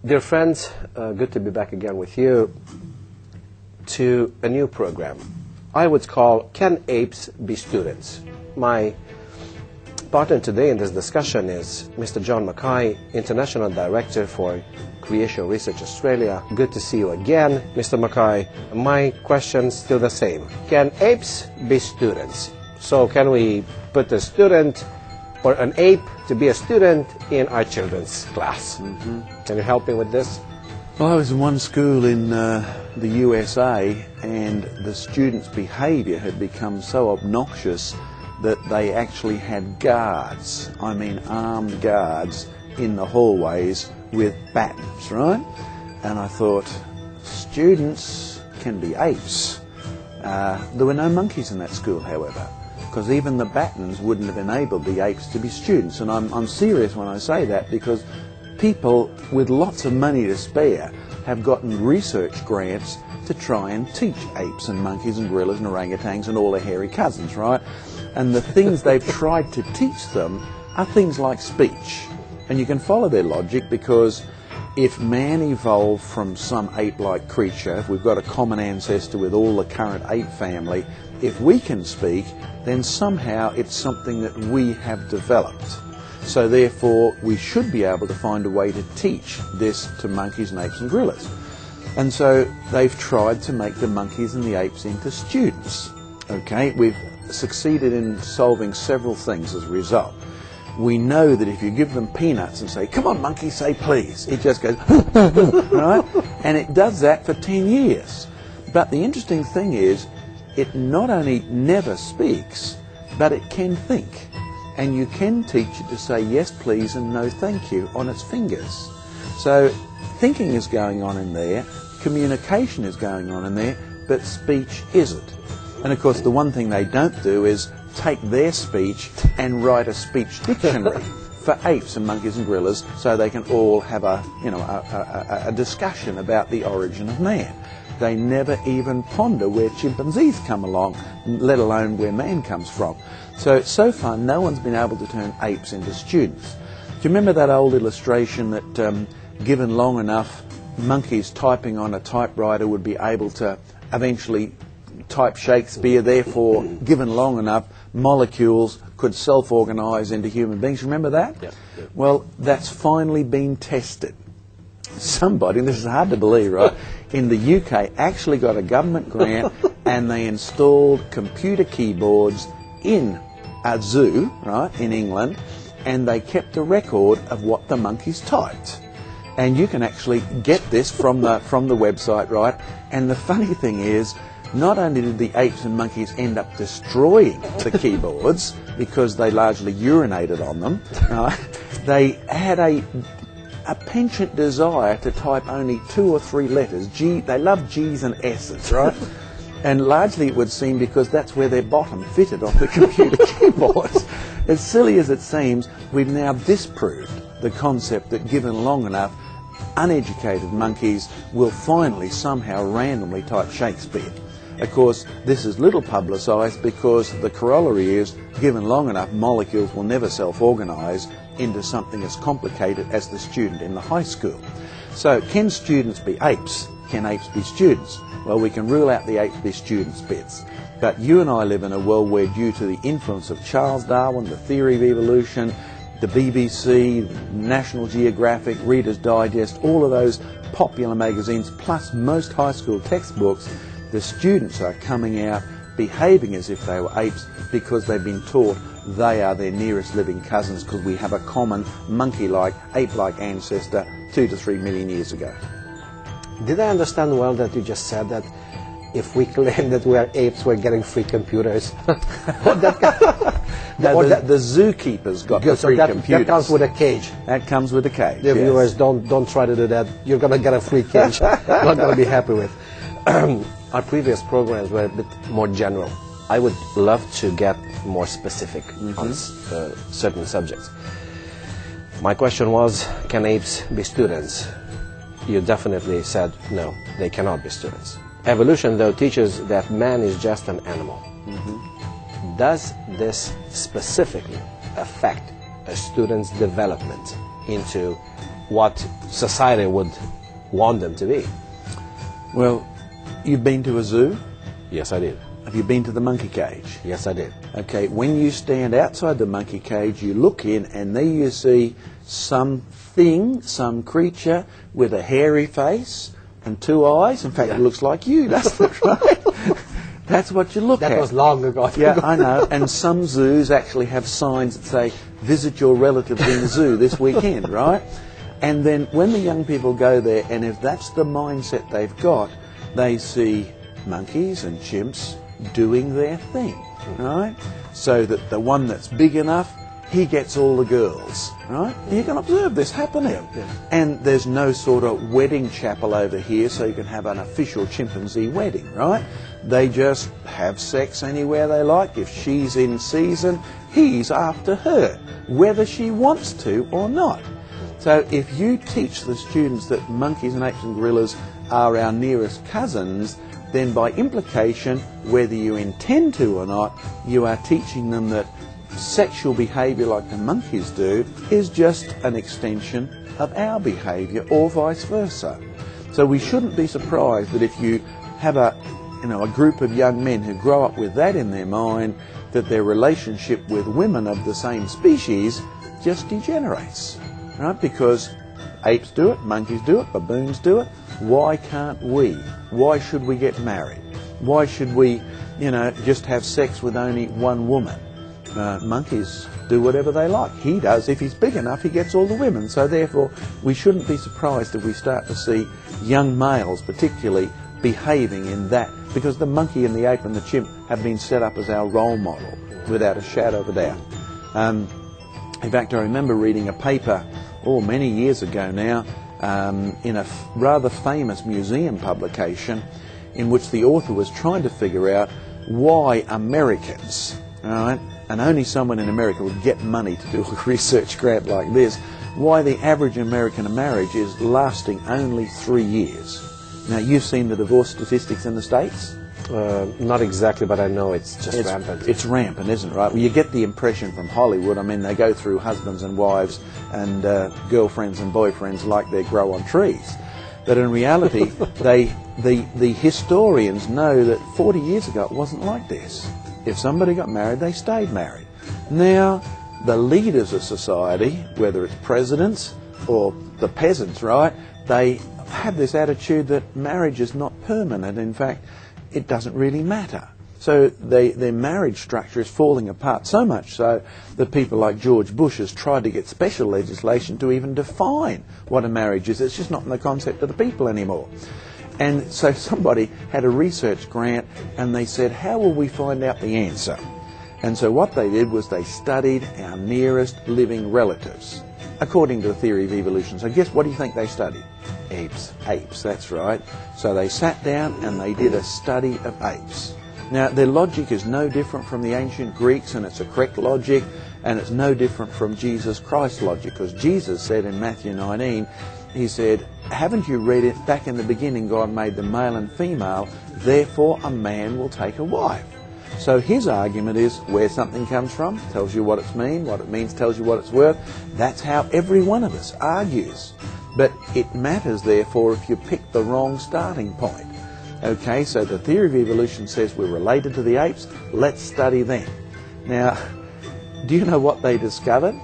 Dear friends, good to be back again with you to a new program I would call Can Apes Be Students? My partner today in this discussion is Mr. John Mackay, International Director for Creation Research Australia. Good to see you again, Mr. Mackay. My question's still the same. Can apes be students? So can we put a student or an ape to be a student in our children's class? Can you help me with this? Well, I was in one school in the USA, and the students' behaviour had become so obnoxious that they actually had guards, I mean armed guards, in the hallways with batons, right? And I thought, students can be apes. There were no monkeys in that school, however, because even the batons wouldn't have enabled the apes to be students. And I'm serious when I say that, because people with lots of money to spare have gotten research grants to try and teach apes and monkeys and gorillas and orangutans and all their hairy cousins, right? And the things they've tried to teach them are things like speech. And you can follow their logic, because if man evolved from some ape-like creature, if we've got a common ancestor with all the current ape family, if we can speak, then somehow it's something that we have developed. So therefore, we should be able to find a way to teach this to monkeys and apes and gorillas. And so they've tried to make the monkeys and the apes into students. Okay, we've succeeded in solving several things as a result. We know that if you give them peanuts and say, "Come on, monkey, say please," it just goes, right? And it does that for 10 years. But the interesting thing is, it not only never speaks, but it can think. And you can teach it to say yes please and no thank you on its fingers. So thinking is going on in there, communication is going on in there, but speech isn't. And of course the one thing they don't do is take their speech and write a speech dictionary for apes and monkeys and gorillas, so they can all have a discussion about the origin of man. They never even ponder where chimpanzees come along, let alone where man comes from. So far no one's been able to turn apes into students. Do you remember that old illustration that given long enough, monkeys typing on a typewriter would be able to eventually type Shakespeare, therefore given long enough, molecules could self-organise into human beings? Remember that? Yep. Well, that's finally been tested. Somebody, and this is hard to believe, right, in the UK actually got a government grant and they installed computer keyboards in a zoo, right, in England, and they kept a record of what the monkeys typed. And you can actually get this from the website, right? And the funny thing is, not only did the apes and monkeys end up destroying the keyboards because they largely urinated on them, right, they had a penchant desire to type only 2 or 3 letters. They love G's and S's, right? And largely it would seem because that's where their bottom fitted on the computer keyboards. As silly as it seems, we've now disproved the concept that given long enough, uneducated monkeys will finally somehow randomly type Shakespeare. Of course, this is little publicised because the corollary is, given long enough, molecules will never self-organise into something as complicated as the student in the high school. So, can students be apes? Can apes be students? Well, we can rule out the apes be students bits. But you and I live in a world where, due to the influence of Charles Darwin, the theory of evolution, the BBC, National Geographic, Reader's Digest, all of those popular magazines, plus most high school textbooks, the students are coming out behaving as if they were apes because they've been taught they are their nearest living cousins, because we have a common monkey-like, ape-like ancestor 2 to 3 million years ago. Did I understand well that you just said that if we claim that we are apes, we're getting free computers? The zookeepers got the free computers. That comes with a cage. That comes with a cage. The viewers, don't try to do that. You're going to get a free cage. Not going to be happy with. Our previous programs were a bit more general. I would love to get more specific on certain subjects. My question was, can apes be students? You definitely said no, they cannot be students. Evolution, though, teaches that man is just an animal. Does this specifically affect a student's development into what society would want them to be. Well, you've been to a zoo? Yes, I did. Have you been to the monkey cage? Yes, I did. Okay, when you stand outside the monkey cage, you look in and there you see something, some creature with a hairy face and two eyes. In fact, it looks like you, doesn't it, right? That's what you look at. That was long ago. Yeah, I know. And some zoos actually have signs that say, visit your relatives in the zoo this weekend, right? And then when the young people go there, and if that's the mindset they've got, they see monkeys and chimps doing their thing, right? So that the one that's big enough, he gets all the girls, right? You can observe this happening. Yeah. And there's no sort of wedding chapel over here so you can have an official chimpanzee wedding, right? They just have sex anywhere they like. If she's in season, he's after her, whether she wants to or not. So if you teach the students that monkeys and apes and gorillas are our nearest cousins, then by implication, whether you intend to or not, you are teaching them that sexual behaviour like the monkeys do is just an extension of our behaviour, or vice versa. So we shouldn't be surprised that if you have a group of young men who grow up with that in their mind, that their relationship with women of the same species just degenerates, right? Because apes do it, monkeys do it, baboons do it. Why can't we? Why should we get married? Why should we, just have sex with only one woman? Monkeys do whatever they like. He does. If he's big enough, he gets all the women. So therefore, we shouldn't be surprised if we start to see young males particularly behaving in that, because the monkey and the ape and the chimp have been set up as our role model, without a shadow of a doubt. In fact, I remember reading a paper, many years ago now, in a rather famous museum publication, in which the author was trying to figure out why Americans, right, and only someone in America would get money to do a research grant like this, why the average American marriage is lasting only 3 years. Now, you've seen the divorce statistics in the States? Not exactly, but I know it's just rampant. It's rampant, isn't it, right? Well, you get the impression from Hollywood. I mean, they go through husbands and wives and girlfriends and boyfriends like they grow on trees. But in reality, the historians know that 40 years ago it wasn't like this. If somebody got married, they stayed married. Now, the leaders of society, whether it's presidents or the peasants, right, they have this attitude that marriage is not permanent. In fact, it doesn't really matter. So their marriage structure is falling apart, so much so that people like George Bush has tried to get special legislation to even define what a marriage is. It's just not in the concept of the people anymore. And so somebody had a research grant and they said, how will we find out the answer? And so what they did was they studied our nearest living relatives, according to the theory of evolution. So guess what do you think they studied? Apes. Apes, that's right. So they sat down and they did a study of apes. Now, their logic is no different from the ancient Greeks, and it's a correct logic, and it's no different from Jesus Christ's logic, because Jesus said in Matthew 19, he said, haven't you read it? Back in the beginning, God made them male and female, therefore a man will take a wife. So his argument is where something comes from, tells you what it means tells you what it's worth. That's how every one of us argues. But it matters, therefore, if you pick the wrong starting point. Okay, so the theory of evolution says we're related to the apes. Let's study them. Now, do you know what they discovered?